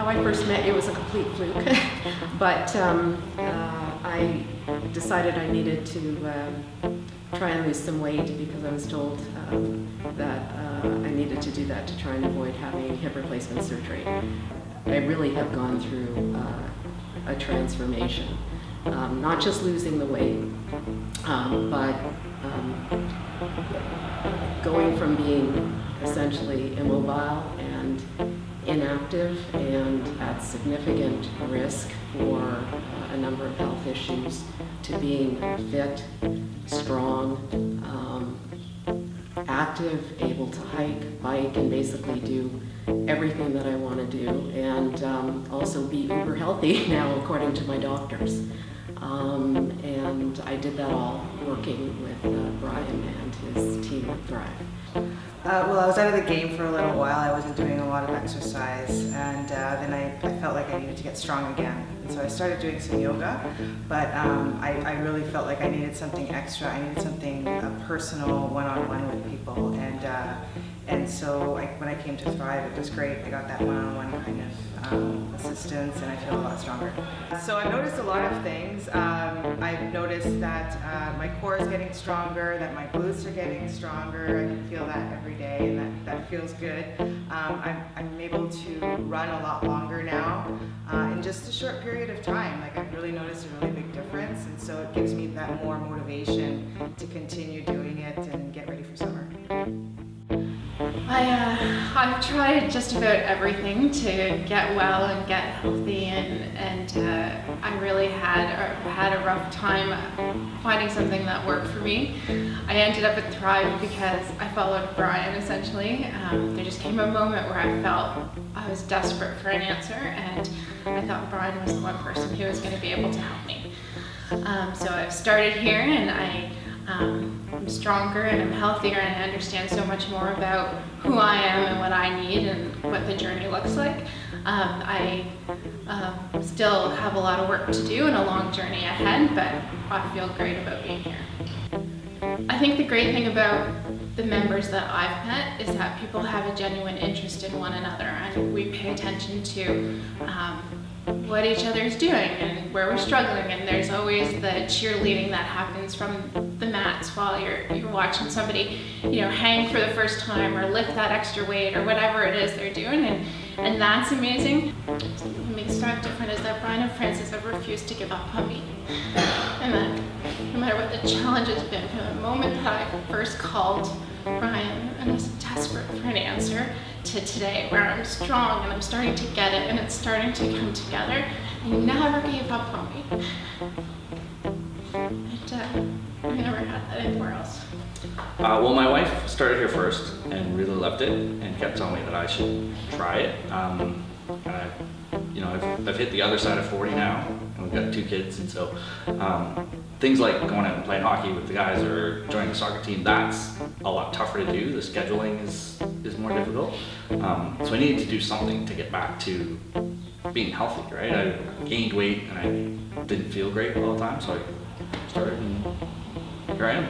how I first met you was a complete fluke, but I decided I needed to try and lose some weight because I was told that I needed to do that to try and avoid having hip replacement surgery. I really have gone through a transformation, not just losing the weight, but going from being essentially immobile and inactive and at significant risk for a number of health issues to being fit, strong, active, able to hike, bike, and basically do everything that I want to do, and also be uber healthy now according to my doctors. And I did that all working with Brian and his team at Thrive. Well, I was out of the game for a little while. I wasn't doing a lot of exercise, and then I felt like I needed to get strong again. And so I started doing some yoga, but I really felt like I needed something extra. I needed something personal, one-on-one with people, and so when I came to Thrive, it was great. I got that one-on-one kind of assistance, and I feel a lot stronger. So I've noticed a lot of things. I've noticed that my core is getting stronger, that my glutes are getting stronger. I can feel that every day, and that feels good. I'm able to run a lot longer now in just a short period of time. Like, I've really noticed a really big difference, and so it gives me that more motivation to continue doing it and get ready for summer. I've tried just about everything to get well and get healthy, and I really had a rough time finding something that worked for me. I ended up at Thrive because I followed Brian, essentially. There just came a moment where I felt I was desperate for an answer, and I thought Brian was the one person who was going to be able to help me. So I've started here, and I'm stronger and I'm healthier, and I understand so much more about who I am and what I need and what the journey looks like. I still have a lot of work to do and a long journey ahead, but I feel great about being here. I think the great thing about the members that I've met is that people have a genuine interest in one another, and we pay attention to what each other's doing and where we're struggling, and there's always the cheerleading that happens from the mats while you're watching somebody, hang for the first time or lift that extra weight or whatever it is they're doing, and that's amazing. What makes Thrive different is that Brian and Francis have refused to give up on me, and that no matter what the challenge has been, from the moment that I first called Brian and was desperate for an answer to today, where I'm strong and I'm starting to get it and it's starting to come together, he never gave up on me. I never had that anywhere else. Well, my wife started here first and really loved it and kept telling me that I should try it. I've hit the other side of 40 now, and we've got 2 kids, and so things like going out and playing hockey with the guys or joining the soccer team, that's a lot tougher to do. The scheduling is more difficult. So I needed to do something to get back to being healthy, right? I gained weight and I didn't feel great all the time, so I started, and here I am.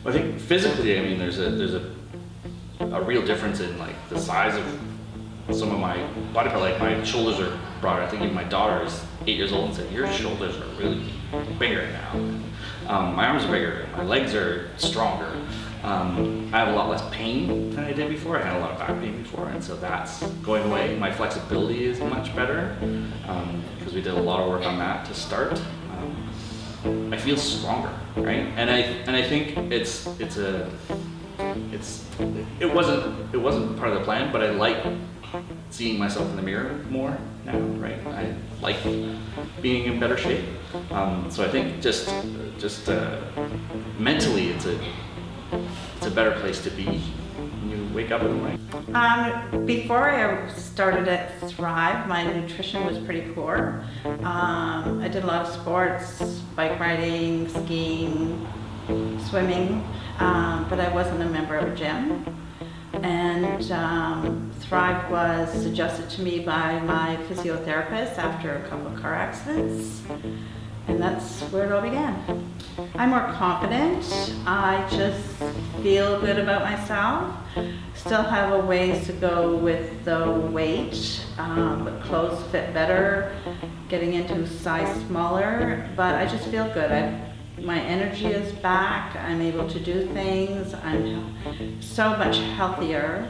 I think physically, there's a real difference in like the size of some of my body part. Like, my shoulders are broader. I think even my daughter is 8 years old and said, "Your shoulders are really bigger now." My arms are bigger. My legs are stronger. I have a lot less pain than I did before. I had a lot of back pain before, and so that's going away. My flexibility is much better because we did a lot of work on that to start. I feel stronger, right? And I think it wasn't part of the plan, but I like seeing myself in the mirror more now, right? I like being in better shape. So I think just mentally, it's a better place to be when you wake up in the morning. Before I started at Thrive, my nutrition was pretty poor. I did a lot of sports, bike riding, skiing, swimming, but I wasn't a member of a gym. And Thrive was suggested to me by my physiotherapist after a couple of car accidents, and that's where it all began. I'm more confident. I just feel good about myself. Still have a ways to go with the weight, but clothes fit better, getting into a size smaller, but I just feel good. My energy is back, I'm able to do things, I'm so much healthier.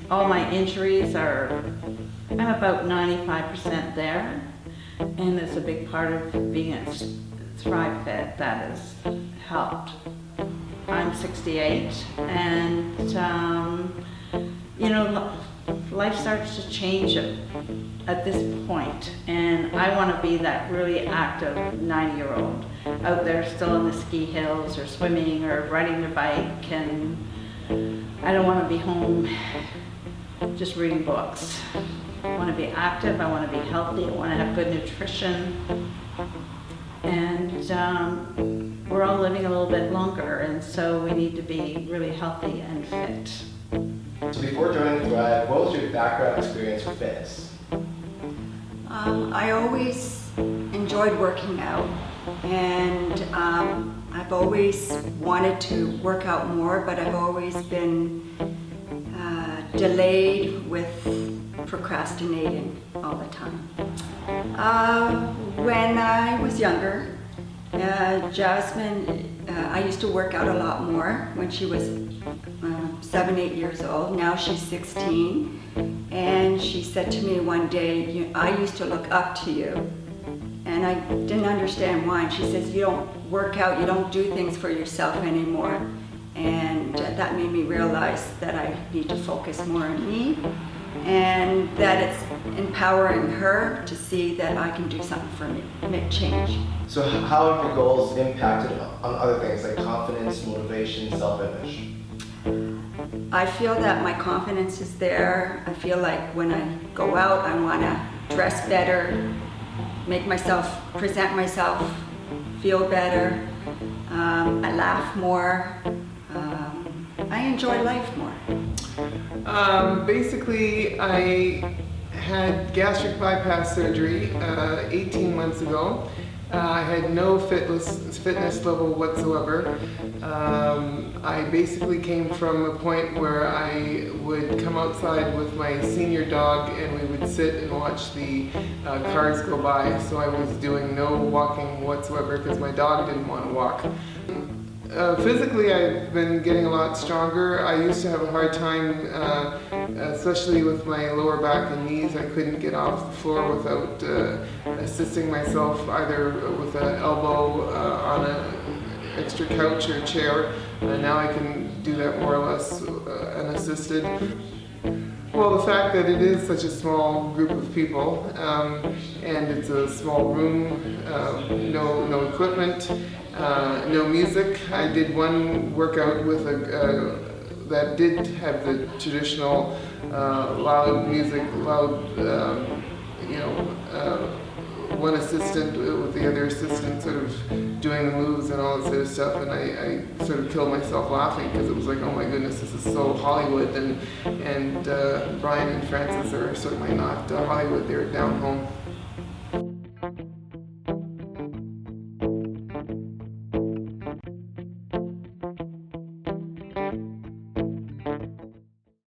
All my injuries I'm about 95% there, and it's a big part of being at Thrive Fit that has helped. I'm 68, and life starts to change at this point, and I want to be that really active 90-year-old out there still in the ski hills or swimming or riding their bike, and I don't want to be home just reading books. I want to be active, I want to be healthy, I want to have good nutrition, and we're all living a little bit longer, and so we need to be really healthy and fit. So before joining Thrive, what was your background experience with fitness? I always enjoyed working out, and I've always wanted to work out more, but I've always been delayed with procrastinating all the time. When I was younger, Jasmine, I used to work out a lot more when she was 7, 8 years old. Now she's 16, and she said to me one day, I used to look up to you, and I didn't understand why. And she says, you don't work out, you don't do things for yourself anymore. And that made me realize that I need to focus more on me, and that it's empowering her to see that I can do something for me, make change. So how have your goals impacted on other things like confidence, motivation, self-image? I feel that my confidence is there. I feel like when I go out, I want to dress better, present myself, feel better. I laugh more. I enjoy life more. Basically, I had gastric bypass surgery 18 months ago. I had no fitness level whatsoever. I basically came from a point where I would come outside with my senior dog and we would sit and watch the cars go by. So I was doing no walking whatsoever because my dog didn't want to walk. Physically, I've been getting a lot stronger. I used to have a hard time, especially with my lower back and knees. I couldn't get off the floor without assisting myself either with an elbow on an extra couch or chair. Now I can do that more or less unassisted. Well, the fact that it is such a small group of people, and it's a small room, no equipment, no music. I did one workout with that did have the traditional loud music, one assistant with the other assistant sort of doing the moves and all that sort of stuff, and I sort of killed myself laughing because it was like, oh my goodness, this is so Hollywood, and Brian and Francis are certainly not Hollywood, they're down home.